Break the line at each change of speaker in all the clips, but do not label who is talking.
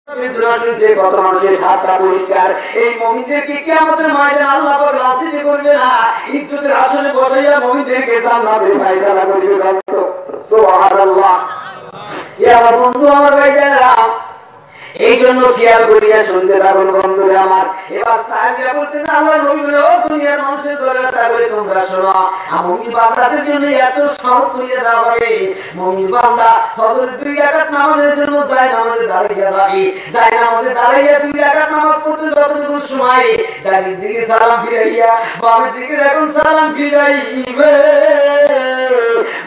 কত মানুষের হাতটা পরিষ্কার। এই মুমিনদেরকে কিয়ামতের ময়দানে আল্লাহ পাক লাঞ্ছিত করবে না, ইজ্জতের আসনে বসাইয়া মুমিনদেরকে জান্নাতের ফায়সালা করবে। সুবহানাল্লাহ। এ আমার বন্ধু, আমার ভাইজানেরা, এই জন্য খেয়াল করিয়া শুনতে থাকুন বন্ধুরা আমার। এবার সাহাবীরা বলতেন, আল্লাহ নবী বলে, ও দুনিয়ার মানুষের দরজা করে তোমরা শোনো, মুমিন বান্দাদের জন্য এত সহজ করিয়া দেওয়া হবে। মুমিন বান্দা ফজরের 2 রাকাত নামাজের জন্য যায় নামাজে দাঁড়িয়ে যাবে, যায় নামাজে দাঁড়াইয়া 2 রাকাত নামাজ পড়তে যতটুকু সময়, ডানের দিকে সালাম ফিরাইয়া বামের দিকে এখন সালাম ফিরাইবে,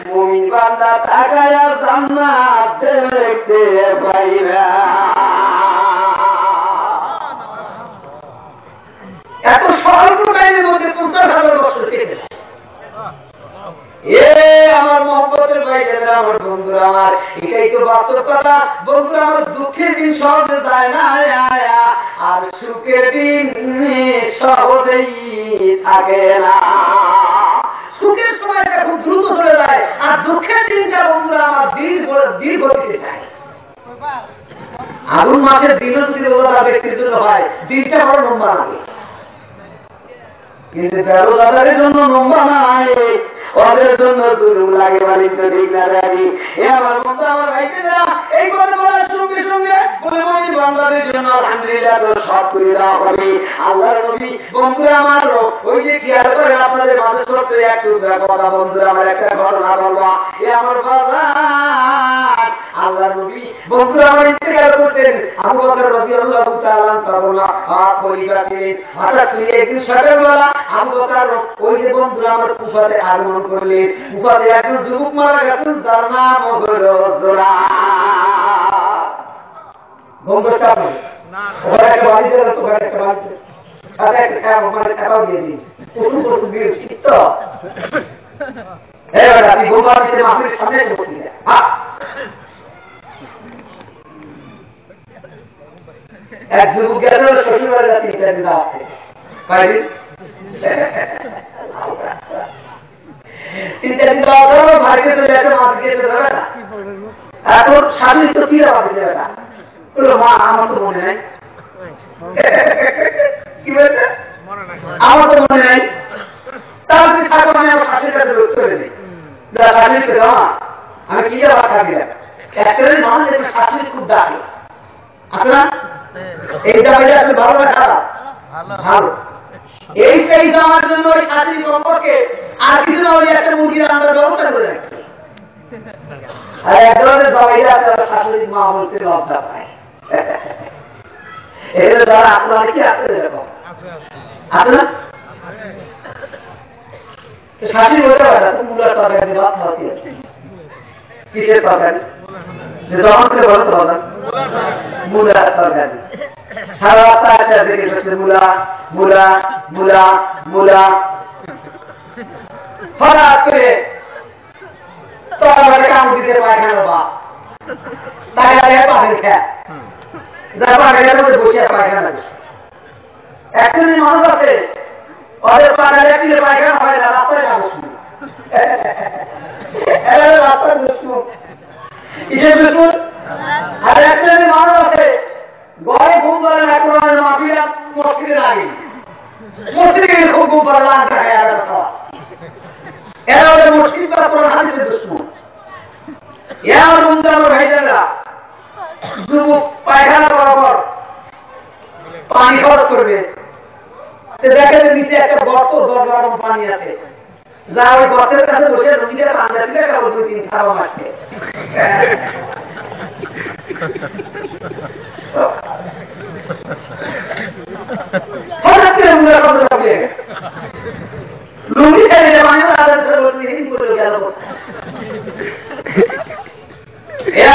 মুমিন বান্দা তাকায়া জান্নাত দেখতে পাইবে। এত স্বল্প টাইমের মধ্যে 50,000 বছর কেটে যায়। আমার মহব্বতের ভাইজানেরা, আমার বন্ধুরা আমার, এটাই তো বাস্তব কথা। বন্ধুরা আমার, দুঃখের দিন সহজে যায় না, আর সুখের দিন সহজেই থাকে না। সুখের সময়টা খুব দ্রুত চলে যায়, আর দুঃখের দিনটা বন্ধুরা আমার দীর্ঘ দিতে যায়। আগুন মাসের দিনও যদি রোজা ব্যক্তির জন্য হয়, দিনটা বড় লম্বা লাগে, কিন্তু রোজাদারের জন্য লম্বা নাই, ওদের জন্য দুরুম লাগে। মালিক তো ঠিক না রাখি। আমার বন্ধু, আমার ভাইরা, এই কথা বলার সঙ্গে সঙ্গে বলে মুমিন বান্দাদের জন্য আলহামদুলিল্লাহ তো সব করে দেওয়া হবে। আল্লাহর নবী বন্ধুরা আমার, ওই যে খেয়াল করে আপনাদের মাঝে ছোট্ট একটু কথা বন্ধুরা আমার, একটা ঘটনা বলবা। আমার বাজার আল্লাহর নবী বন্ধুরা আমার ইন্তেকাল করতেন। আবু বকর রাদিয়াল্লাহু তাআলা পরিবার ছিলেন। হঠাৎ করে একদিন সকালবেলা আবু বকর ওই যে বন্ধুরা আমার কুফাতে আগমন করলেন। কুফাতে একজন যুবক মারা গেছেন, তার নাম হলো জোরা। বন্ধুরা ওরা একটা বাড়িতে তো একটা বাড়িতে সাথে একটা মানে টাকাও দিয়ে দিন, প্রচুর দিয়ে চিত্ত এবার আপনি বোমারিতে মাহফিলের সামনে এসে বসে যায়। এক যুবক গেল শ্বশুর বাড়ি যাচ্ছে, 3 দিন আছে বাইরে 3 দিন যাওয়ার বাড়িতে চলে যাবে, মাকে এসে ধরে না। এখন স্বামী তো কি রাখবে না, বললো মা আমার তো মনে নাই। কি বলছে? আমার তো মনে নাই। তাহলে থাকবো, আমি আমার শাশুড়ির কাছে চলে যাই, শাশুড়িকে দেওয়া আমি কি যাওয়া থাকি না। একটা মানুষ শাশুড়ি খুব ডাকে আছে না, এইটা বাইরে আপনি ভালো না খারাপ? ভালো। এই সেই যাওয়ার জন্য ওই শাশুড়ি সম্পর্কে আর কিছু না, ওই একটা মুরগির রান্নার ব্যবস্থা করে রাখছে। আর এক ধরনের জবাইরা শাশুড়ির মা বলতে লজ্জা পায়। এগুলো দ্বারা আপনার কি আছে এরকম আছে না? শাশুড়ি বলতে পারে মূলার তরকারি ভাত খাওয়াতে কিসের তরকারি যখন করে বলতে পারে মূলার তরকারি। সারা রাস্তা একটা দেখে এসেছে মূলা মূলা মূলা মূলা, হঠাৎ করে তরকারি কাম দিতে পায়খানা বা তাই পাখির খেয়া বসে পায়খানা। একটা দিন মানুষ আছে ওদের পাড়ায় একদিকে পায়খানা হয় না, রাস্তায় যাবো রাস্তায় দুশ্মন কিসের দুশ্মন। আর একটা দিন মানুষ আছে ঘরে ঘুম করে না, কোরআনের মাহফিল মসজিদে লাগে, মসজিদে খুব ঘুম করে লাঞ্চ খায়। এরা ওদের মসজিদ করা কোরআন হাদিসের দুশ্মন। আমার বন্ধু আমার ভাইজানেরা, যুবক পায়খানা করার পর পানি খরচ করবে, দেখে নিচে একটা গর্ত 10 গরম পানি আছে, যা ওই গর্তের কাছে বসে নদীকে ঠান্ডা দিলে 2-3 খাওয়া মাসে লুঙ্গি খেলে গেল।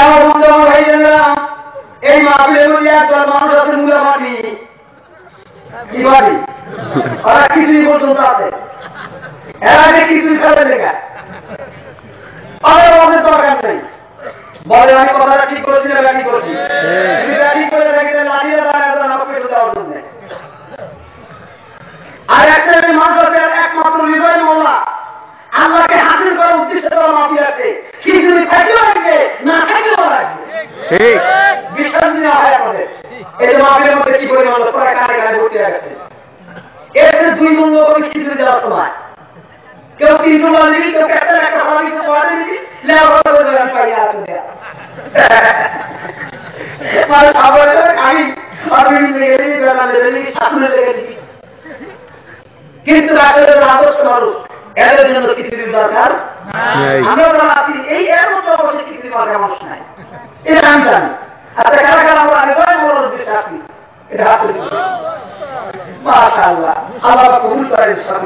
আমার বন্ধু আমার ভাইজানেরা, এই মাহফিলের মধ্যে একদল মানুষ আছে মূলা মাটি কি বাড়ি, ওরা খিচুড়ি পর্যন্ত আছে, এর আগে খিচুড়ি খাবে লেখা, ওদের দরকার নেই। বলে আমি কথাটা ঠিক করেছি না ব্যাটি করেছি, ঠিক করে রেখে লাঠিয়ে দেওয়ার জন্য। আর একটা মানুষ আছে একমাত্র হৃদয় মোল্লা, আল্লাহকে হাসিল করার উদ্দেশ্যে তারা মাফি আছে, খিচুড়ি খাইতেও রাখবে না খাইতেও রাখবে, বিশ্বাস নেওয়া হয় আমাদের। এই যে মাহফিলের মধ্যে কি পরিমাণ লোক প্রায় কানে কানে ভর্তি হয়ে গেছে। এর দুই মূল্য করে খিচুড়ি দেওয়ার সময় কেউ 300 টাকা দিবি, কেউ একটা টাকা দিবি, পড়া দিবি, লেবার পাইয়া আছে মানে সবার আমি লেগে দিবি, বেলা লেগে দিবি, সামনে লেগে দিবি। কিন্তু আদর্শ মানুষ এদের জন্য খিচুড়ির দরকার। আমরা যারা আছি এই এর মতো অবশ্যই খিচুড়ি দরকার মানুষ নাই, এটা আমি জানি। আচ্ছা কারা কারা আমরা আগে বড় উদ্দেশ্যে আসি এটা হাতে মাশাআল্লাহ, আল্লাহ কবুল করেন। শব্দ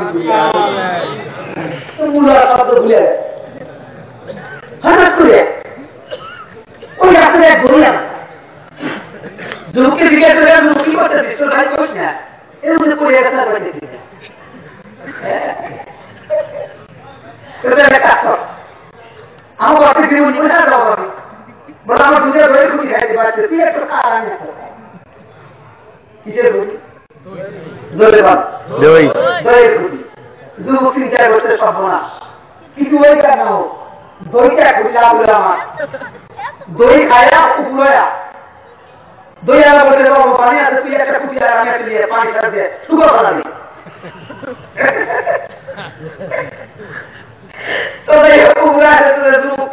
ভুলে হঠাৎ করে ওই রাস্তায় এক গরিয়া যুবকের দিকে কি করতেছিস, তোর ভাই করিস না, এর মধ্যে পড়ে গেছে না পাইতেছি আমার বাসে জীবন বলে আমার দুধে দই খুঁটি খাইতে পারছে, তুই একটু খাওয়া কিসের খুঁটি? দইয়ের খুঁটি। যুবক 3-4 বছর সর্বনাশ, কিছু ওই কার না হোক, দইটা খুঁটি লাভ হলো আমার। দই খায়া উপলয়া দই আলা বলে পানি আছে, তুই একটা খুঁটি লাগা, আমি একটা দিয়ে পানি সাথে সুগর বানাবি।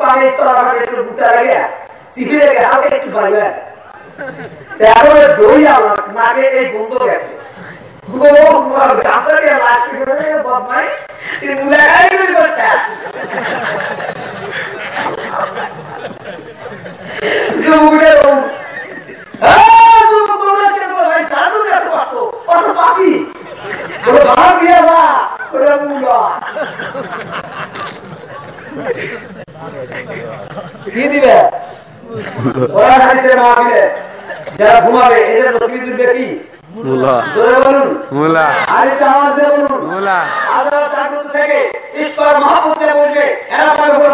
পানি তলামাটি একটু বুঝতে লাগে, টিভি লেগে হালকা একটু বাড়ি লাগে, দই আমার নাকে এই বন্ধ গেছে। কি দিবে ওরা হারিতে মাহফিলে যারা ঘুমাবে এদের নসিব দিবে কি? ঈশ্বর মহাপুত্রে বলবে এরা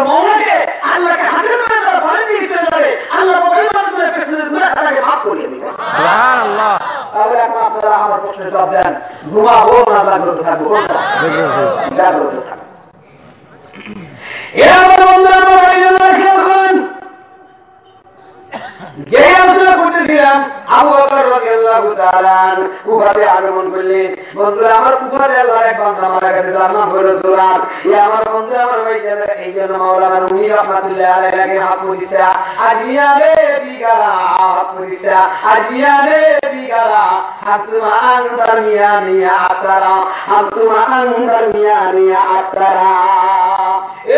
মৌলাকে আল্লাহকে হাজির করে তারা বাড়ি দিয়ে চলে যাবে, আল্লাহ মাফ করিয়ে দিবে। তাহলে এখন আপনারা আমার প্রশ্নের জবাব দেন, ঘুমাবো না জাগ্রত থাকবো? জাগ্রত থাকবো। যে আলোচনা করতেছিলাম আবু বকর রাদিয়াল্লাহু তাআলা কুফাতে আগমন করলেন। বন্ধুরা আমার কুফাতে আল্লাহর এক বান্দা মারা গেছে, তার নাম হলো সুরাত। আমার বন্ধু আমার ভাই এই জন্য মাওলানা রুমি রাহমাতুল্লাহ আলাইহি হাত করেছে, আজিয়ালে দিগারা হাত করেছে, আজিয়ালে দিগারা হাতুমা আনদার মিয়া আতারা, হাতুমা আনদার মিয়া আতারা।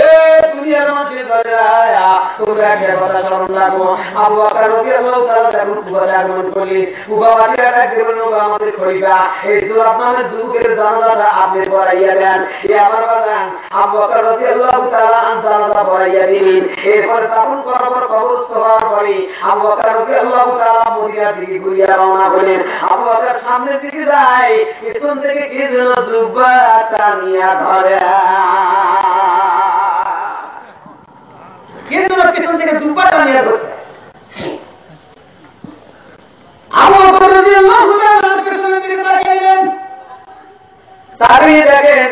এ দুনিয়ার মানুষের দরজা তোমরা একটা কথা স্মরণ রাখো। আবু বকর রাদিয়াল্লাহু তাআলা যখন কুফাতে আগমন করলেন, কুফাবাসীরা ডাকতে বলল, আমাদের খলিফা এই সুরাত নামের যুবকের জানাজাটা আপনি পড়াইয়া দেন। আমার বাগান আবু বকর রাদিয়াল্লাহু তাআলা জানাজা পড়াইয়া দিলেন। এরপরে দাফন করার পর কবরস্থ হওয়ার পরে আবু বকর রাদিয়াল্লাহু তাআলা মদিনার দিকে ঘুরিয়া রওনা হলেন। আবু বকর সামনের দিকে যায়, পেছন থেকে কে যেন জুব্বাটা নিয়ে ধরে, পেছন থেকে জুব্বাটা নিয়ে ধরছে। আবু বকর রাদিয়াল্লাহু তাআলা পেছনের দিকে তাকাইলেন, তাকিয়ে দেখেন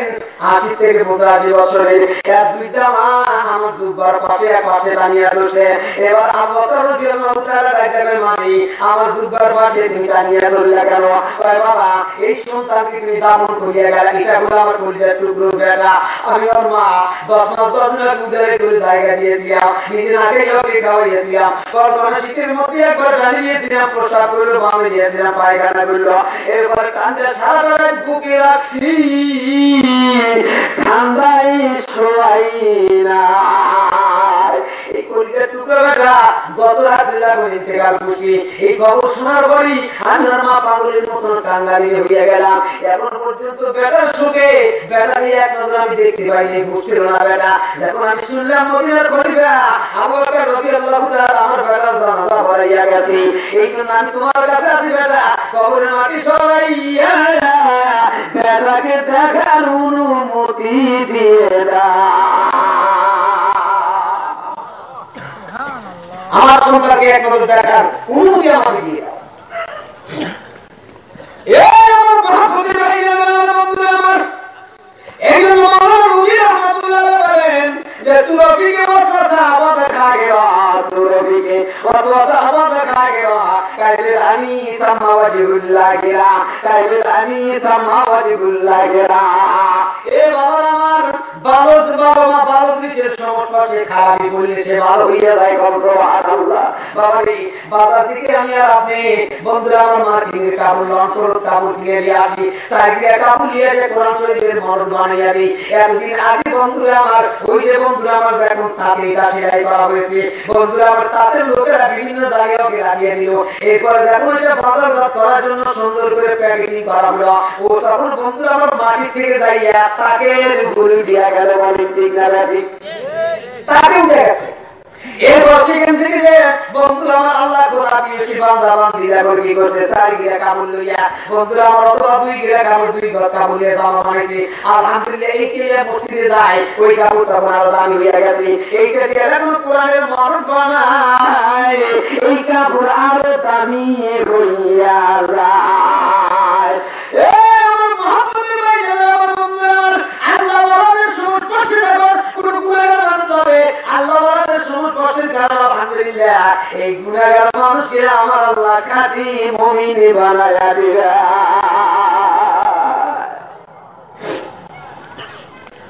80 থেকে 85 বছরের এক বৃদ্ধা মা আমার জুব্বার পাশে এক পাশে দাঁড়িয়ে আছে। এবার আবু বকর রাদিয়াল্লাহু তাআলা ডাকলেন, মানি আমার জুব্বার পাশে তুমি দাঁড়িয়ে ধরলে কেন? ওই বাবা, এই সন্তানকে তুমি দাফন করিয়া গেলে, এটা হলো আমার কলিজার টুকরো বেটা। আমি ওর মা 10 মাস 10 দিনের দুধের করে জায়গা দিয়েছিলাম, নিজের আগে লোকে খাওয়াইয়েছিলাম, বর্তমানে শীতের মধ্যে একবার জানিয়েছিলাম, প্রসাব করলো, বামে দিয়েছিলাম, পায়খানা করলো। এরপরে কান্দে সারা রাত বুকে রাখছি, ঠান্ডায় শোয়াই না। এই কলিজার টুকরো বেটা গত রাত্রে ইন্তেকাল করছি। এই খবর শোনার পরই আমি আর মা পাগলের মতন কাঙ্গালি হইয়া গেলাম। এখন পর্যন্ত বেটার সুখে বেটা নিয়ে এক নজর আমি দেখতে পাইনি, বুঝছিল না বেটা। যখন আমি শুনলাম মদিনার খলিফা আবু বকর রাদিয়াল্লাহু তাআলা আমার বেটার জানাজা পড়াইয়া গেছে, এই জন্য আমি তোমার কাছে আছি বেটা, কবরের মাটি সরাইয়া বেটাকে দেখার অনুমতি দিয়ে দাও। আমার সন্তানকে এক নজর দেখার অনুমতি আমাকে দিয়ে দাও। আমার মহাপ্রভুর আমার এই জন্য রুমি রাহমাতুল্লাহ বলেন যে তুরবিকে ওয়াসা আবাদ খাগে তুরবিকে ওয়াসা আবাদ খাগে কাইলে কাইবেলানি সামাওয়াজিবুল্লাহিরা কাইবেলানি সামাওয়াজিবুল্লাহিরা। এ বাবার আমার বালক বাবা মা বালক বিশেষ সমস্যা সে খারাপই বললে সে ভালো হইয়া যায় গল্প আল্লাহ বাবারি বাজার থেকে আমি আর আপনি বন্ধুরা আমার মার্কিং কাপড় অঞ্চল কাপড় কিনে নিয়ে আসি তাই গিয়ে কাপড় নিয়ে এসে কোরআন শরীফের মরণ বানিয়ে দিই। একদিন আগে বন্ধুরা আমার ওই যে বন্ধুরা আমার এখন তাকে এটা সেলাই করা হয়েছে বন্ধুরা আমার তাদের লোকেরা বিভিন্ন জায়গায় ওকে লাগিয়ে দিল। এরপর যখন এটা বাজারজাত করার জন্য সুন্দর করে প্যাকেজিং করা হলো ও তখন বন্ধুরা আমার মাটি থেকে যাইয়া তাকে ঘুরে দিয়া গেল বলে ঠিক না ঠিক তাকে উঠে গেছে। এরপর সেখান থেকে যে বন্ধুরা আমার আল্লাহ কোরআন দিয়ে বান্দা বান্দিরা করে কি করছে 4 গিরা কাপড় লইয়া বন্ধুরা আমার অথবা 2 গিরা কাপড় 2 গজ কাপড় নিয়ে জামা বানাইছে। আলহামদুলিল্লাহ এই কে মসজিদে যায় ওই কাপড় তখন আরো দামি হইয়া গেছে। এইটা দিয়ে এখন কোরআনের মরণ বানায় এই কাপড় আরো দামি হইয়া যায়। আমার মহাপ্রভু ভাই আমার বন্ধুরা আল্লাহ ওয়ালাদের সংস্পর্শে যখন কোন গুনাহগার মানুষ হবে আল্লাহ ওয়ালাদের সংস্পর্শের কারণে আলহামদুলিল্লাহ এই গুনাহগার মানুষকে আমার আল্লাহ খাঁটি মুমিন বানায়া দিবে।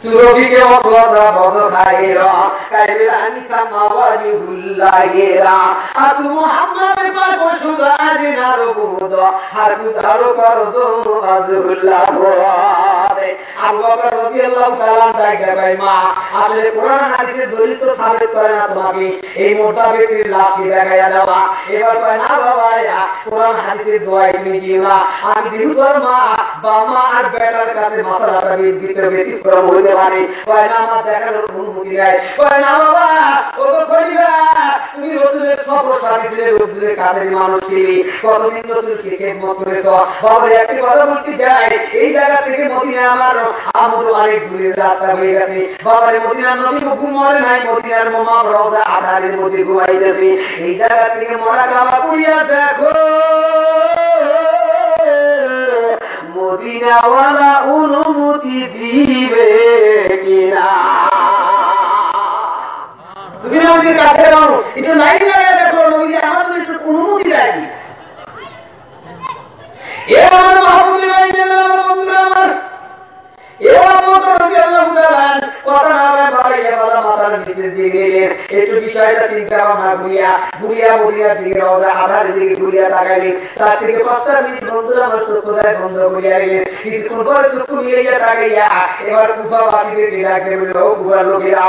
সুরভিকে অবদা বদ খায়রা কাইলানি সামাওয়াজিবুল্লাহিরা আতু মুহাম্মাদের পাক সুদা আদিনার বুদ হারু দারো করদো আযুল্লাহ বরে আবু বকর রাদিয়াল্লাহু তাআলা ডাকে ভাই মা আসলে কোরআন হাদিসে দলিল তো সাবিত করে না তোমাকে এই মোটা ব্যক্তির লাশ দেখায়া দেওয়া। এবার কয় না বাবা কোরআন হাদিসের দোয়া তুমি দিও না আমি দিন তোর মা বাবা আর বেটার কাছে মাসালাটা ভিতরে ব্যতিক্রম হইতে পারে কয় না আমার দেখানোর অনুমতি নাই কয় না বাবা ও কইবা তুমি রসুলের সপ্রসারী ছিলে রসুলের কাছের মানুষ ছিলি কতদিন রসুলকে খেদমত করেছ বাবা একটি কথা বলতে চাই এই জায়গা থেকে মদিনা আমার আমাদের অনেক দূরের রাস্তা হয়ে গেছে বাবার মদিনার নবী হুকুম মরে নাই মদিনার মোমা রওজা আধারের মধ্যে ঘুমাইতেছে এই জায়গা থেকে মরা কাবা কইয়া দেখো মদিনাওয়ালা অনুমতি দিবে কিনা। তুমি নদীর কাছে যাও একটু লাইন লাগাই দেখো নদী আমার একটু অনুমতি দেয়নি। এ আমার মাহবুবি ভাই আমার বন্ধুরা আমার একটু বিষয়টা চিন্তা ভাবনা ঘুরিয়া ঘুরিয়া মদিনার দিকে রওজা আধারের দিকে ঘুরিয়া তাকাইলেন। তার থেকে 5 মিনিট বন্ধুরা আমার চক্ষুদায় বন্ধ করিয়া গেলেন। কিছুক্ষণ পরে চক্ষু মিলাইয়া তাকাইয়া এবার কুফাবাসীদেরকে ডাকে বলল ও কুফার লোকেরা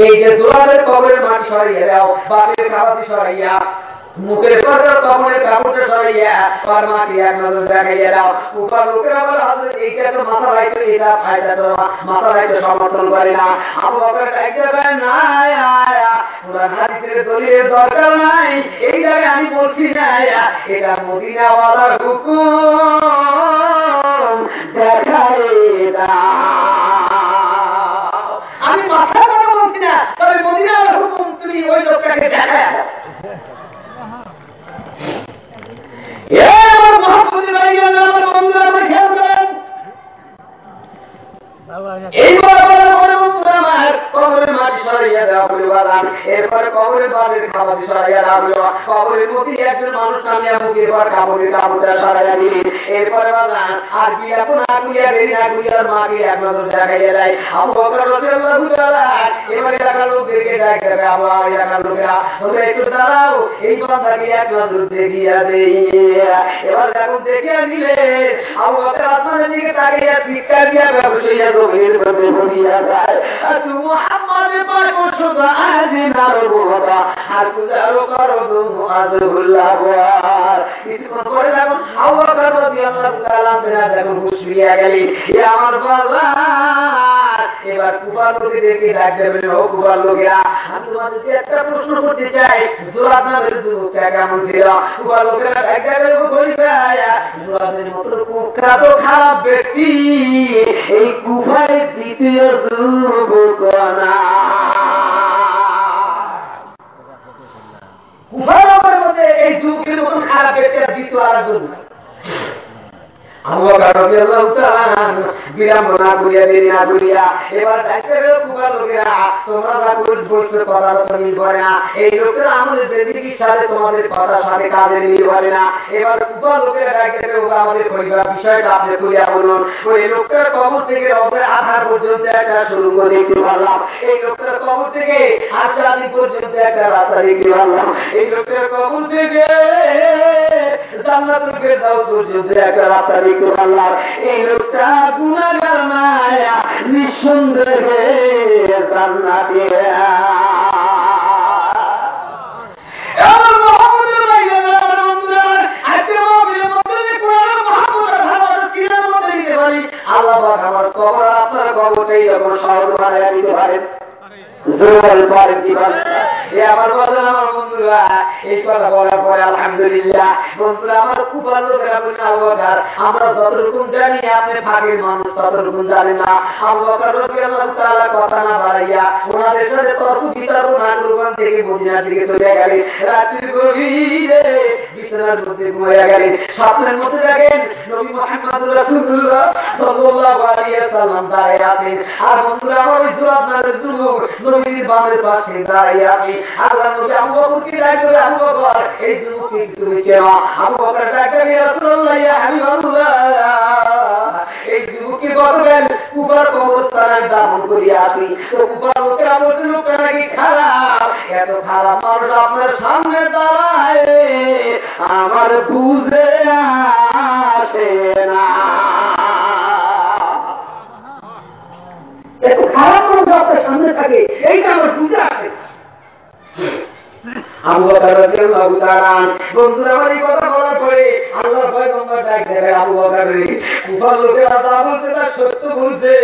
এই যে দুয়ারের কবরের মাটি সরাইয়া দাও বাড়ির খাবাতি সরাইয়া মুখের পর্দার কবরের কাপড়টা সরাইয়া আর মাটি এক নজর দেখাইয়া দাও। কুফার লোকেরা বলে হযরত এইটা তো মাথা রাইতে এটা ফায়দা তো মাথা রাইতে সমর্থন করে না। আবু বকর এক জায়গায় নাই কোরআন হাদিসের দলিলের দরকার নাই এই জায়গায় আমি বলছি না এটা মদিনাওয়ালার হুকুম দেখাই দাও। আমি মাথা কথা বলছি না তবে মদিনাওয়ালার হুকুম তুমি ওই লোকটাকে দেখায় এরপরে কবরের বাসের খাবার সরাইয়া লাগলো কবরের মধ্যে একজন মানুষ নামিয়া মুখের পর কাপড়ের কাপড়টা সরাইয়া দিলেন। এরপরে বাজান আর কি এখন আগুইয়া দেরি আগুইয়ার মাকে এক নজর দেখাইয়া দেয়। আবু বকর রাদিয়াল্লাহু তাআলা এবারে এলাকার লোকদেরকে ডাকে আবার এলাকার লোকেরা বলে একটু দাঁড়াও এই বান্দাকে এক নজর দেখিয়া দেই। এবার যখন দেখিয়া দিলে আবু বকর আসমানের দিকে তাকিয়ে চিৎকার দিয়া ব্যবসায়ীরা গভীর ভাবে পড়িয়া যায় তু মুহাম্মাদের পাক সুদা আদিনার বুদা আর গুজারো করো তুমি আযুল্লাহ বর। কিছুক্ষণ পরে যখন আবু বকর রাদিয়াল্লাহু তাআলা যখন হুঁশ ফিরিয়া গেলেন এ আমার বাজার এবার কুফার লোকেদেরকে ডাকতে বললেন ও কুফার লোকেরা আমি তোমাদেরকে একটা প্রশ্ন করতে চাই জুরাদ নামের যুবকটা কেমন ছিল? কুফার লোকেরা এক জায়গায় বলবে জুরাদের মতো কুখ্যাত খারাপ ব্যক্তি এই কুফার দ্বিতীয় যুবক না। কুফার মধ্যে এই যুবকের মতো খারাপ ব্যক্তিরা দ্বিতীয় আর একজন বিড়ম্বনা করিয়া দেরি না করিয়া এবার কুবা লোকেরা তোমরা যা বলছো কথার তো মিল করে না, এই লোকেরা আমাদের জিন্দিগির সাথে তোমাদের কথার সাথে কাজে মিল করে না। এবার কুবা লোকেরা আমাদের পরিবার বিষয়টা আপনি করিয়া বলুন। ওই লোকটার কবর থেকে রবের আধার পর্যন্ত একটা শুরু করে দেখতে পারলাম, এই লোকটার কবর থেকে আশাদি পর্যন্ত একটা রাস্তা দেখতে পারলাম, এই লোকটার কবর থেকে জান্নাতুল ফেরদাউস পর্যন্ত একটা রাস্তা দেখতে পারলাম। এই লোকটা গুনাহগার মায়া নিঃসন্দেহে জান্নাতে। আল্লাহ আমার কবর আপনার কবরটাই যখন সহজ বানাইয়া দিতে পারেন, আমার বন্ধুরা এই কথা বলার পরে আলহামদুলিল্লাহ বন্ধুরা আমার খুব ভালো আমরা যতটুকু জানি আপনি ফাঁকের মানুষ ততটুকু জানি না। কথা না বাড়াইয়া ওনাদের সাথে তর্ক বিতর্ক না করবেন থেকে মদিনা দিকে চলে গেলেন, রাত্রির গভীরে বিছানার মধ্যে ঘুমাইয়া গেলেন। স্বপ্নের মধ্যে দেখেন নবী মুহাম্মদ রাসূলুল্লাহ সাল্লাল্লাহু আলাইহি ওয়াসাল্লাম দাঁড়িয়ে আছেন। আর বন্ধুরা আমার ওই আপনাদের যুবক নবীর বামের পাশে দাঁড়িয়ে আছে। আল্লাহ নবী আবু বকরকে ডাকলেন, আবু বকর এই যুবককে তুমি চেনো? আবু বকর ডাকলেন, ইয়া রাসূলুল্লাহ ইয়া হাবিবাল্লাহ। এই যুবককে বললেন কুবার কবরস্থানে দাফন করিয়া আসি। তো কুবার লোকেরা বলছে লোকটা নাকি খারাপ, এত খারাপ মানুষ আপনার সামনে দাঁড়ায় আমার বুঝে আসে না। এত খারাপ মানুষ আপনার সামনে থাকে এইটা আমার বুঝে আসে। আবু বকর রাদিয়াল্লাহু তাআলা বন্ধুরা আমার এই কথা বলার পরে আল্লাহর পয়গম্বর ডাক দেয়, আবু বকর রে কুফার লোকেরা যা বলছে তা সত্য বলছে,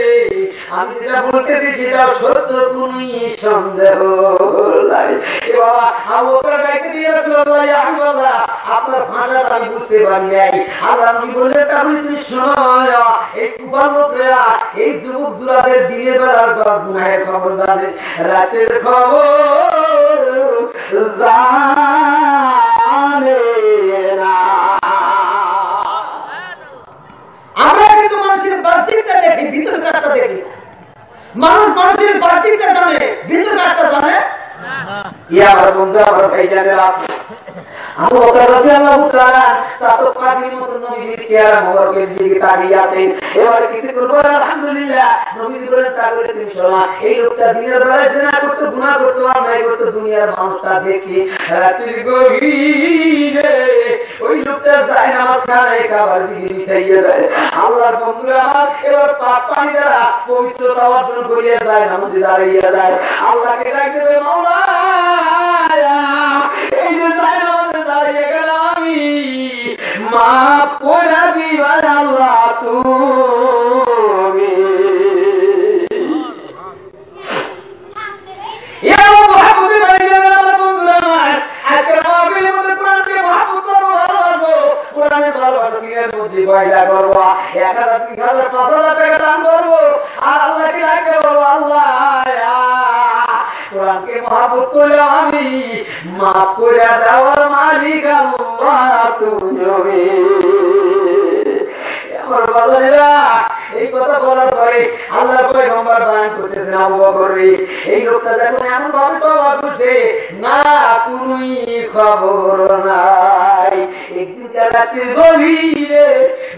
আমি যেটা বলতেছি সেটা সত্য, কোনো সন্দেহ নাই। এবার আবু বকর ডাক দিয়ে রাসূলুল্লাহ ইয়া হাবিবাল্লাহ আপনার ভাষাটা আমি বুঝতে পারি নাই। আল্লাহ নবী বললেন তাহলে তুমি শোনো, এই কুফার লোকেরা এই যুবক জুলাদের দিনের বেলার গুনাহের খবর জানে, রাতের খবর আমরা কিন্তু মানুষের বাহ্যিকটা দেখি, ভিতর কাজটা দেখি। মানুষ মানুষের বাহ্যিকটা জানে, ভিতর কাজটা জানে। আমার বন্ধু আমার ভাই জানে আবু বকর রাদিয়াল্লাহু তাআলা তাতো পাখির মতো নবীর চেহারা মোবারকের দিকে তাকিয়ে আছেন। এবার কিছুক্ষণ পর আলহামদুলিল্লাহ নবী বলেন তাহলে তুমি শোনো, এই লোকটা দিনের বেলায় জিনা করতে, গুনাহ করতে, অন্যায় করতে, দুনিয়ার মানুষটা দেখি রাত্রির গভীরে ওই লোকটা যায় নামাজ খানে খাবার দিকে মিশাইয়ে দেয়। আল্লাহর বন্ধুরা আমার এবার পাপ পানি দ্বারা পবিত্রতা অর্জন করিয়া যায়, নামাজে দাঁড়াইয়া যায়, আল্লাহকে ডাকতে দেয়, মাওলা এই যে যায় নামাজে দাঁড়িয়ে গেলাম আমি, মাফ করে দিবেন আল্লাহ তুমি। কোরআনকে মহব্বত করলে আমি মাফ করে দেওয়ার মালিক আল্লাহ তুমি। আমার বাজারেরা এই কথা বলার পরে আল্লাহ পয়গম্বর বয়ান করতেছেন, আবু বকর রে এই লোকটা যখন এমন ভাবে তওবা করছে না কোনই খবর নাই, একদিন রাতের গভীরে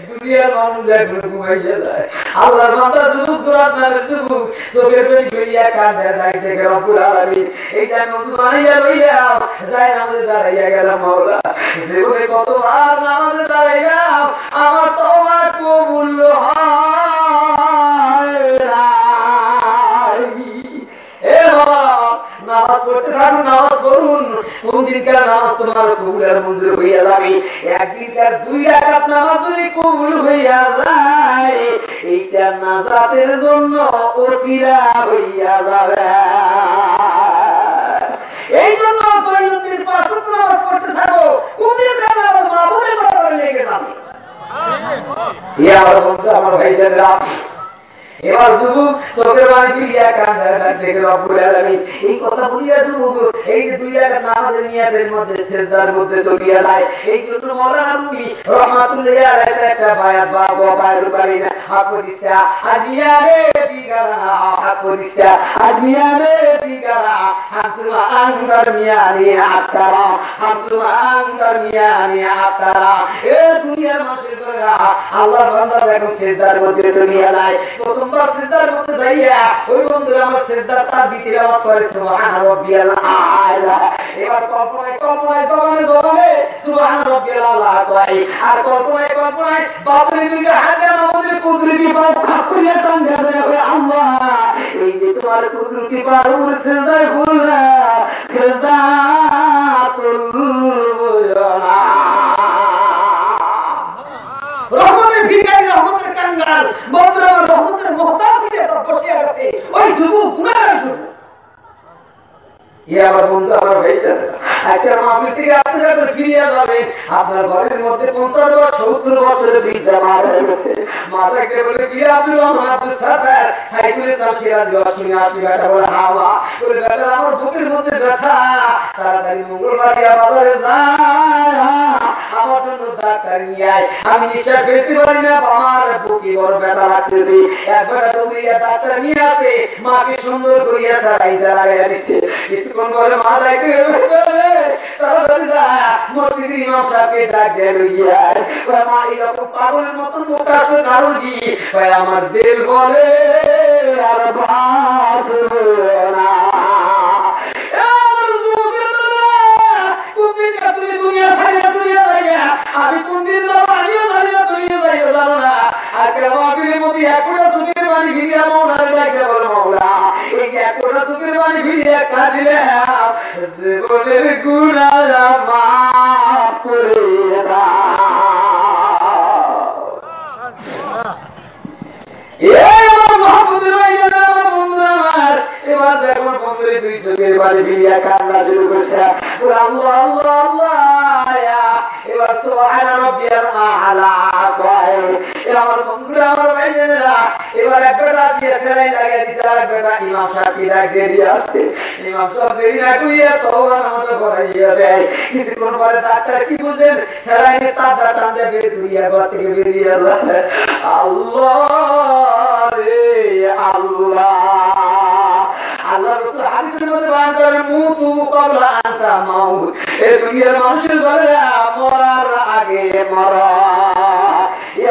দুনিয়ার মানুষ একদম ঘুমাইয়া যায়। আল্লাহর বান্দা যুবক আপনার যুবক চোখের পানি ফেলিয়া কাঁদে যায় থেকে রব্বুল আলামিন এইটা নতুন বানাইয়া লইয়া যায় নামাজে দাঁড়াইয়া গেলাম। মাওলা জীবনে কতবার নামাজে দাঁড়াইয়া আমার তওবা কবুল হয় না। এ বাবা নামাজ পড়তে থাকুন, নামাজ পড়ুন, কোন দিনকার নামাজ তোমার কবুলের মঞ্জুর হইয়া যাবে। একদিনকার 2 রাকাত নামাজ যদি কবুল হইয়া যায় এইটা নাজাতের জন্য ওসিলা হইয়া যাবে। এই জন্য দৈনন্দিন 5 ওয়াক্ত নামাজ পড়তে থাকো, কোন দিনকার নামাজ মাহবুবের ব্যাপারে লেগে যাবে। আমার বন্ধু আমার ভাইজানরা এবার যুবক চোখের বাড়ি ফিরিয়া কান্না দেখে রব্বুল আলামিন এই কথা বলিয়া যুবক এই যে দুই রাকাত নামাজের নিয়াতের মধ্যে সিজদার মধ্যে চলিয়া যায় এই জন্য মাওলানা রুমি রহমাতুল্লাহি আলাইহি একটা বায়াত বাবা বাইরু করিনা হাকুরিসা আজিয়ারে দিগারা হাকুরিসা আজিয়ারে দিগারা হাসুমা আঙ্গার মিয়ানি আতারা হাসুমা আঙ্গার মিয়ানি আতারা এ দুনিয়ার মানুষের করা আল্লাহর বান্দা দেখো সিজদার মধ্যে চলিয়া যায় প্রথমবার সিজদার মধ্যে যাইয়া ওই বন্ধুরা আমার সিজদার তার ভিতরে আওয়াজ করে সুবহান রাব্বিয়াল আলা এবার কল্পনায় জবানে সুবহান রাব্বিয়াল আলা তাই আর কল্পনায় বাপরে দুইটা হাতে আমাদের কুদরতি পাক করিয়া টান দেয় আল্লাহ এই যে তোমার কুদরতি পাক উপরে সিজদায় খুললা সিজদা তুলবনা রহমতের ভিখারি রহমতের কাঙ্গাল বন্ধুরা রহমতের মুহতাজ হয়ে বসে আছে ওই যুবক গুনাহগার যুবক আমার বন্ধু আমার ভাইটা একটা মাহফিল থেকে আপনি যখন ফিরিয়ে যাবেন আপনার ঘরের মধ্যে 50 বা 70 বছরের বৃদ্ধা মা হয়ে গেছে মাতাকে বলে কি আব্দুল রহমান আব্দুল সাত্তার সাইকেলে তার সিরাজ শুনে আসি বেটা বলে হাওয়া বলে বেটা আমার বুকের মধ্যে ব্যথা তাড়াতাড়ি মঙ্গলবাড়িয়া বাজারে যায় আমার জন্য ডাক্তার নিয়ে আয় আমি নিঃশ্বাস ফেলতে পারি না আমার বুকে বড় ব্যথা লাগতেছে একবার দৌড়িয়া ডাক্তার নিয়ে আসে মাকে সুন্দর করিয়া তারাই জ্বালাইয়া দিচ্ছে কিছুক্ষণ পরে মা যাইতে তাড়াতাড়ি যা মসজিদের ইমাম সাহেবকে ডাক দিয়ে লইয়া মা এরকম পাগলের মতন মুখ আসে কারণ কি আমার দিল বলে আর বাঁচবে না আমি কোনদিন যাবো আমিও জানি না তুমিও যাইও জানো না আর কেমন মধ্যে একটা চোখের পানি ভিড়িয়া মৌলারে ডাকে বলো মৌলা এই একটা চোখের পানি ভিড়িয়া কাঁদিলে জীবনের গুনাহ মাফ করে দাও আমার মাহবুবের ভাইয়েরা আমার বন্ধুরা আমার এবার দেখো বন্ধুরে দুই চোখের পানি ভিড়িয়া কান্না শুরু করছে আল্লাহ আল্লাহ আল্লাহ এবার সুবহান রাব্বিয়াল আ'লা কয় আমার বন্ধুরা আমার ভাইয়েরা এবার একটা আসিয়া সেলাই লাগিয়ে দিতে একটা ইমাম সাহেব ডাকে দিয়ে আসছে ইমাম সাহেব দেরি না করিয়া তওবা নামাজ পড়াইয়া দেয় কিছুক্ষণ পরে ডাক্তার কি বুঝলেন সেলাইয়ের তারটা টানতে বের করিয়া ঘর থেকে বেরিয়ে যায় আল্লাহ রে আল্লাহ আল্লাহ রাসূল হাদিসের মধ্যে বয়ান করেন মুতু ক্বাবলা আনতা মাউত এই দুনিয়ার মানুষের ঘরে মরার আগে মরা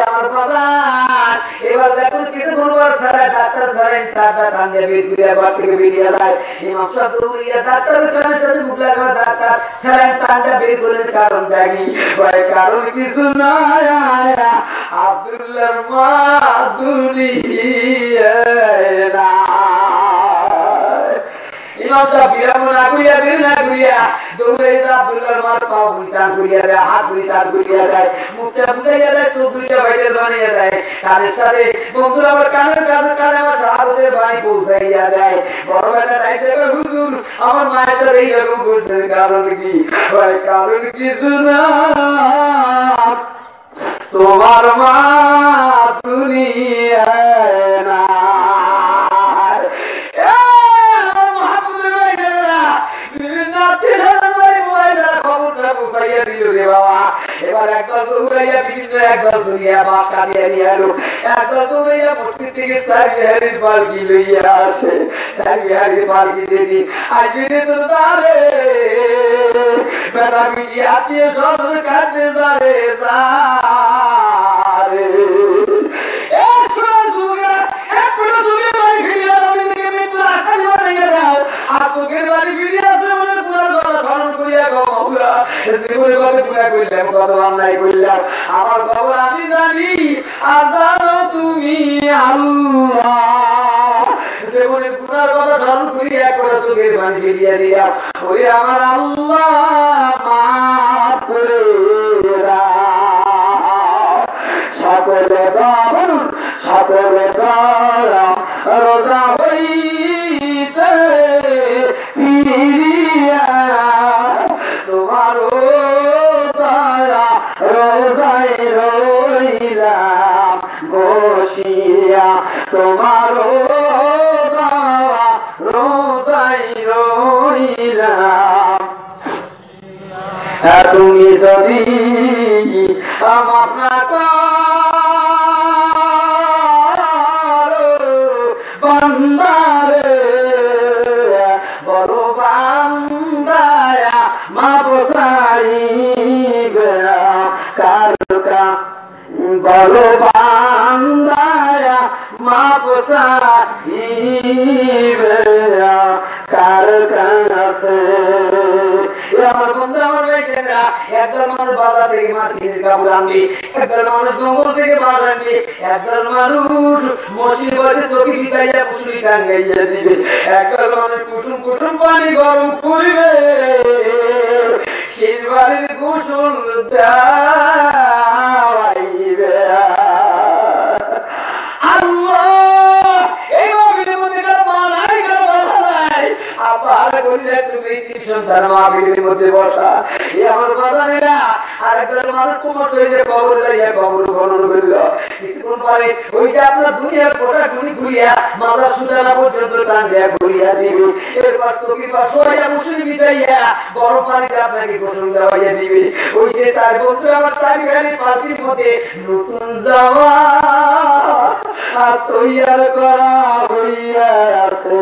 আমার প্রধান এবার দেখুন কিছুক্ষণ পর সারা ডাক্তার ধরেন তারটা টানতে বের করিয়া ঘর থেকে বেরিয়ে যায় ইমাম সাহেব দৌড়িয়া ডাক্তারের সাথে মুখ লাগবে ডাক্তার সারা টানটা বের করলেন কারণ জানি কারণ কিছু নয় আব্দুল্লাহর মা দুনিয়া ইমাম সাহেব বিরাম না করিয়া বের না করিয়া দৌড়ে আব্দুল্লাহর মার পা পরিষ্কার করিয়া দেয় হাত পরিষ্কার করিয়া দেয় মুখটা বুঝাইয়া দেয় চোখ দুইটা বাইরে বানিয়ে দেয় কানের সাথে বন্ধুরা আমার কানের কানে আমার সাহায্যের বাণী পৌঁছাইয়া দেয় বড় বেটা চাইতে হুজুর আমার মায়ের সাথে এইরকম করছে কারণ কি কারণ কিছু না তোমার মা দুনিয়ায় না এবার একদল দৌড়াইয়া বিভিন্ন একদল দৌড়িয়া বাস কাটিয়া নিয়ে এলো একদল দৌড়াইয়া মসজিদ থেকে চারিহারির পালকি লইয়া আসে চারিহারির পালকি দেখি আজকে তো তারে বেটা বিটি আত্মীয় স্বজন কাটতে যারে তারে চোখের বাড়ি ফিরিয়ে আসলে মনে পুরার কথা স্মরণ করিয়া গৌরা জীবনের কথা পুরা করলাম কত অন্যায় করলাম আমার খবর আমি জানি আর জানো তুমি আল্লাহ জীবনের পুরার কথা স্মরণ করিয়া করে চোখের বাড়ি ফিরিয়ে দিয়া ওই আমার আল্লাহ মাফ করে সকলে সকলে রোজা হইতে ফিরিয়া তোমার দয়া রোজায় রইলাম বসিয়া তোমারও রোজাই রইলাম। তুমি যদি আমার না বান্দারে বড় বান্দায়া মা বোঝাই কারকা বড় বান্দায়া মা বোঝাই কার কাছে। আমার বন্ধু আমার ভাইরা, একজন মানুষ বাজার থেকে মাটি কাপড় আনবে, একজন মানুষ জঙ্গল থেকে মাছ আনবে, একজন মানুষ মসজিদ বাড়ি চকি বিকাইয়া কুসুরি টাঙ্গাইয়া দিবে, একজন মানুষ কুসুম কুসুম পানি গরম করবে, সেই বাড়ির কুসুম দেওয়াইবে। আল্লাহ এই মাহফিলের মধ্যে মানাই নাই আবার করিলে তুমি সন্তান মাহফিলের মধ্যে বসা আমার বাজারেরা আর একজন মানুষ কুমট হয়ে কবর যাইয়া কবর খনন করিল। কিছুক্ষণ পরে ওই যে আপনার দুনিয়ার কোটা গুলি ঘুরিয়া মাথা সুদানা পর্যন্ত টান দেয়া ঘুরিয়া দিবে, এরপর চোখের পাশ হইয়া মুসুরি বিছাইয়া গরম পানিতে আপনাকে গোসল দেওয়াইয়া দিবে। ওই যে তার বন্ধু আমার চারি গাড়ির পাখির মধ্যে নতুন যাওয়া আর তৈয়ার করা হইয়া আছে।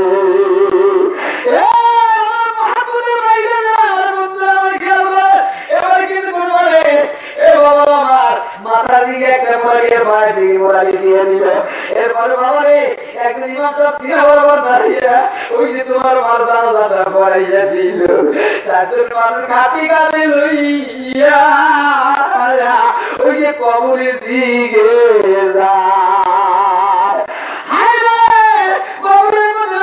মাথার দিকে একটা মোড়ালিয়ে পায়ের দিকে মোড়ালি দিয়ে নিল। এরপরে বাবারে একজন ইমাম সাহেব দিনে বরাবর দাঁড়িয়ে ওই যে তোমার মারদানাটা পড়াইয়া দিল। চারজন মানুষ খাটি কাটে লইয়া ওই যে কবরের দিকে যায়। কবরের মধ্যে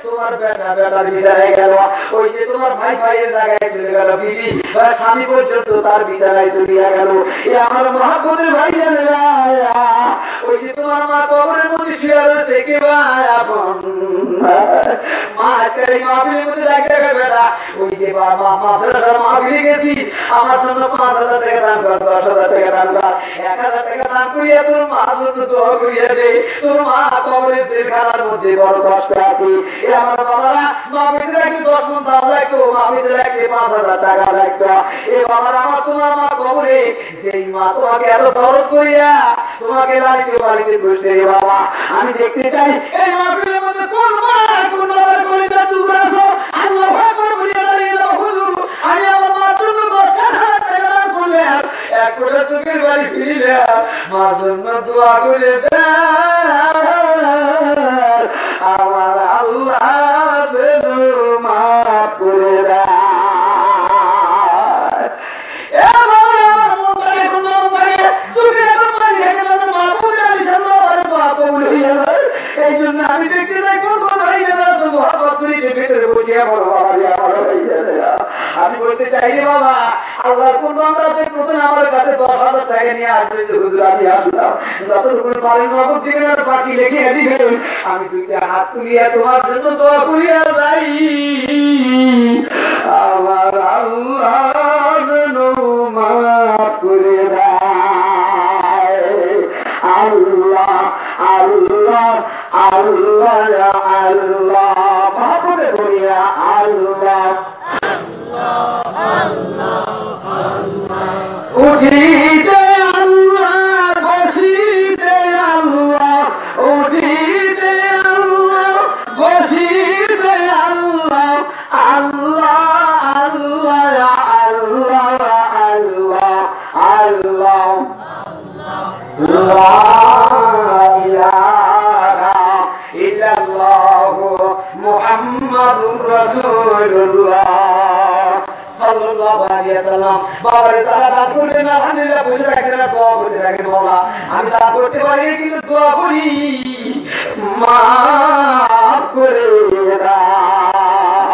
তোমার বেটা বেটার বিচারায় গেল, ওই যে তোমার ভাই ভাইয়ের জায়গায় চলে গেল, বিবি স্বামী পর্যন্ত তার বিচারায় চলিয়া গেল। আমার মহাপুরের ভাই ওই যে তোমার মা কবরের মধ্যে শুয়ে রয়েছে কে আপন মা এই মাহফিলের মধ্যে রাখে বেটা ওই যে বাবা মাদ্রাসার মাহফিলে গেছি আমার জন্য 5,000 টাকা দান কর, 10,000 টাকা দান কর, 1,000 টাকা দান করিয়া তোর মা জন্য দোয়া করিয়া দে, তোর মা কবরের জেলখানার মধ্যে বড় কষ্ট আছে। আমার বাবারা মাহফিলে রাখলে 10 মণ দাম রাখতো, মাহফিলে রাখলে 5,000 টাকা রাখতো। এ বাবার আমার তোমার মা কবরে যেই মা তোমাকে এত দরদ করিয়া তোমাকে বাড়িতে বাড়িতে বসে বাবা আমি দেখতে চাই এই মাহফিলের মধ্যে কোন মা কোন বাবার কলিজা টুকরা আছো আল্লাহ আকবার বলিয়া দাঁড়িয়ে যাও হুজুর আমি আমার মার জন্য 10,000 টাকা দান করলাম, এক কোটা চোখের বাড়ি ফিরিলে মার জন্য দোয়া করে দেন আমার আল্লাহ যেন মাফ করে দেয়। এই জন্য আমি দেখতে চাই কোন কোন ভেতরে বসিয়া বড় বাবা আমি বলতে চাই রে বাবা আল্লাহর কোন বান্দাতে প্রথমে আমার কাছে 10,000 টাকা নিয়ে আসবে, হুজুর আমি আসলাম যতটুকু পারি নগদ দিবেন আর বাকি লিখে দিবেন, আমি দুইটা হাত তুলিয়া তোমার জন্য দোয়া করিয়া যাই আমার আল্লাহ যেন মাফ করে দেয়। আল্লাহ আল্লাহ আল্লাহ আল্লাহ ভাবলে বলিয়া আল্লাহ উঠিতে আল্লাহ বসিতে আল্লাহ উঠিতে আল্লাহ বসিতে আল্লাহ আল্লাহ আল্লাহ আল্লাহ আল্লাহ আল্লাহ মুহাম্মাদুর রাসূলুল্লাহ সাল্লাল্লাহু আলাইহি ওয়াসাল্লাম। বাবারে তারা দান করবেন আলহামদুলিল্লাহ, বসে রাখেন না দোয়া করতে রাখেন বাবা আমি দান করতে পারি কিন্তু দোয়া করি মাফ করে দাও।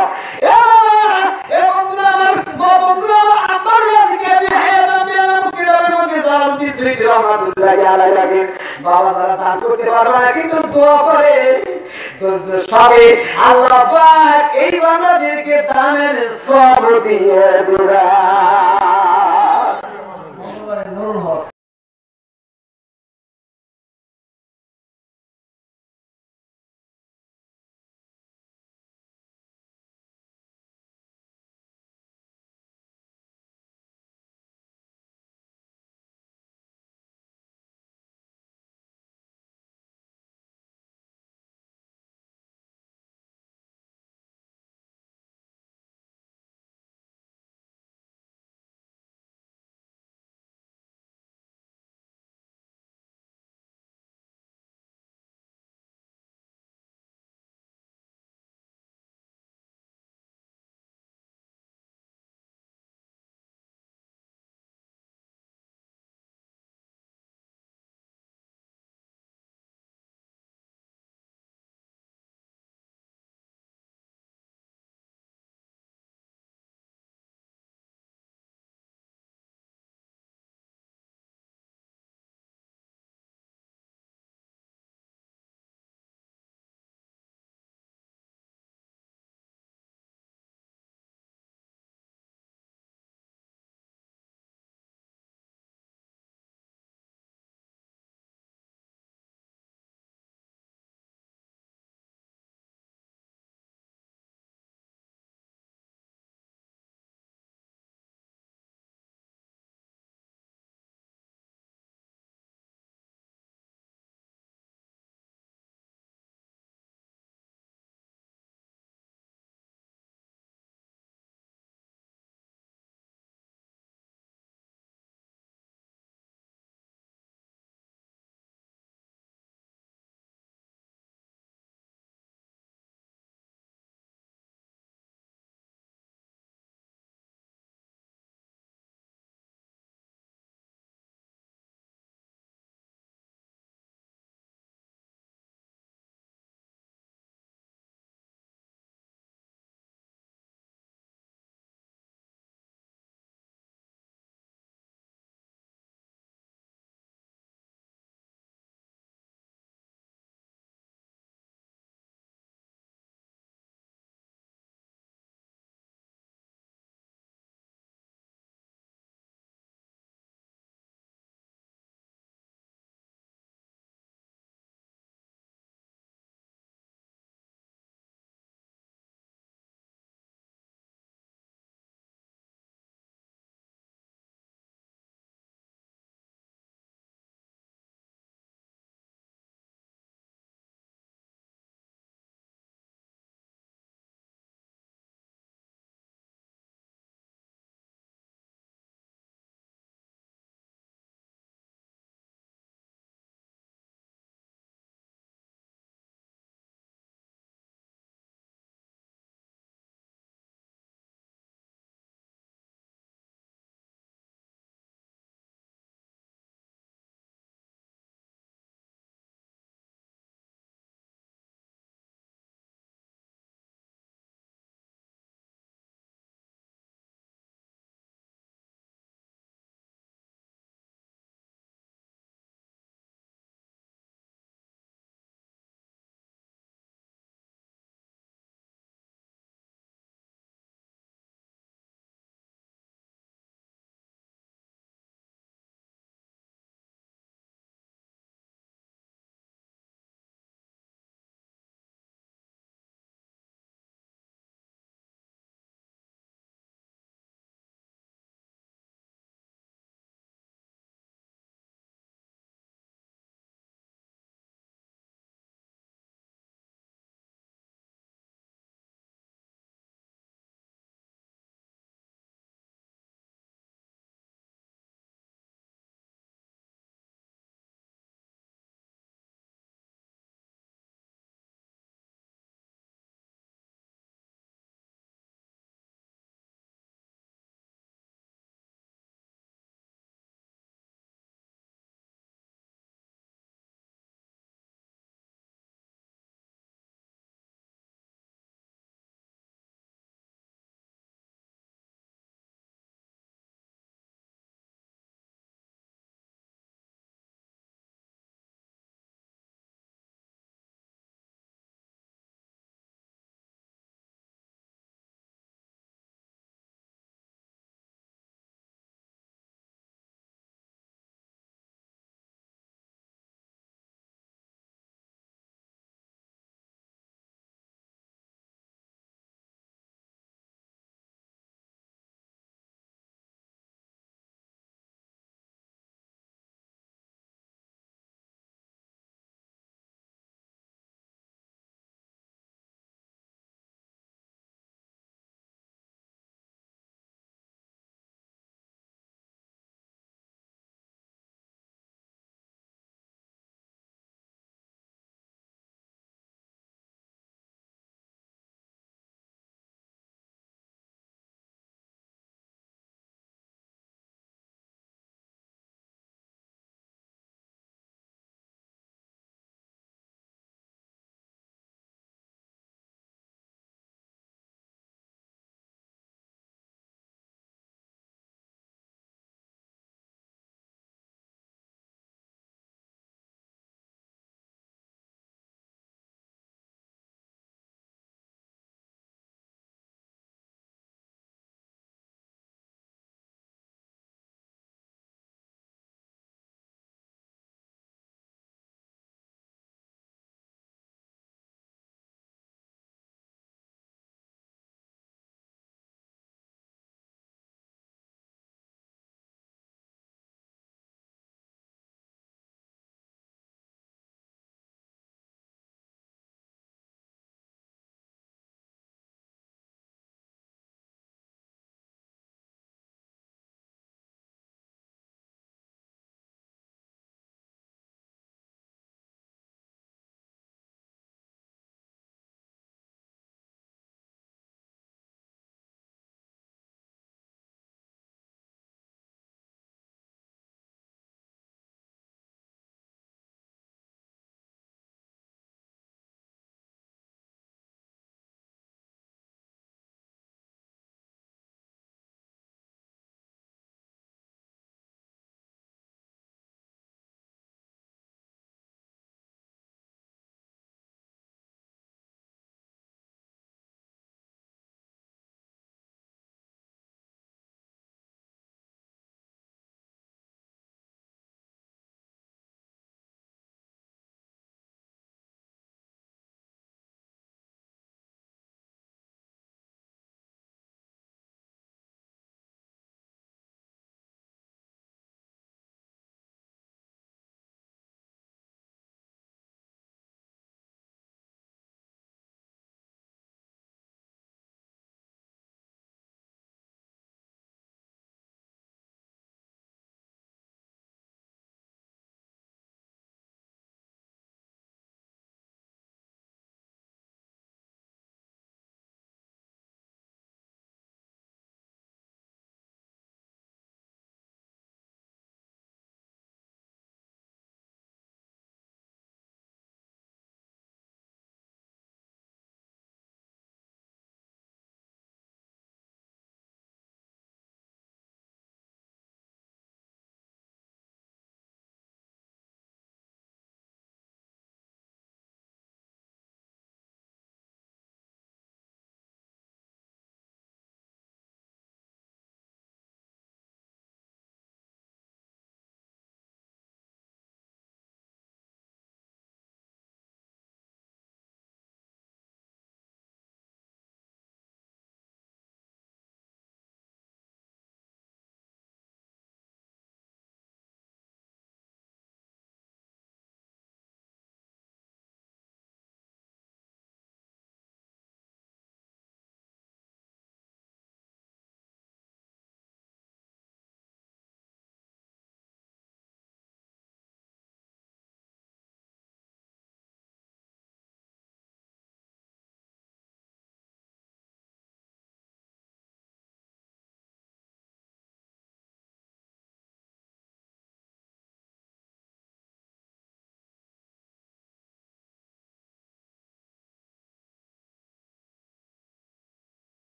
এ বন্ধুরা আমার বন্ধুরা আমার আব্বার আজকে আমি হায়াত আমি আমার কিরামের মধ্যে সালাম দিচ্ছি রহমাতুল্লাহ আলাইহি রাখেন। বাবা তারা দান করতে পারবে না কিন্তু দোয়া করে সবে আল্লাহ পাক এই বান্দাদেরকে দানের সব দিয়ে দিবেন।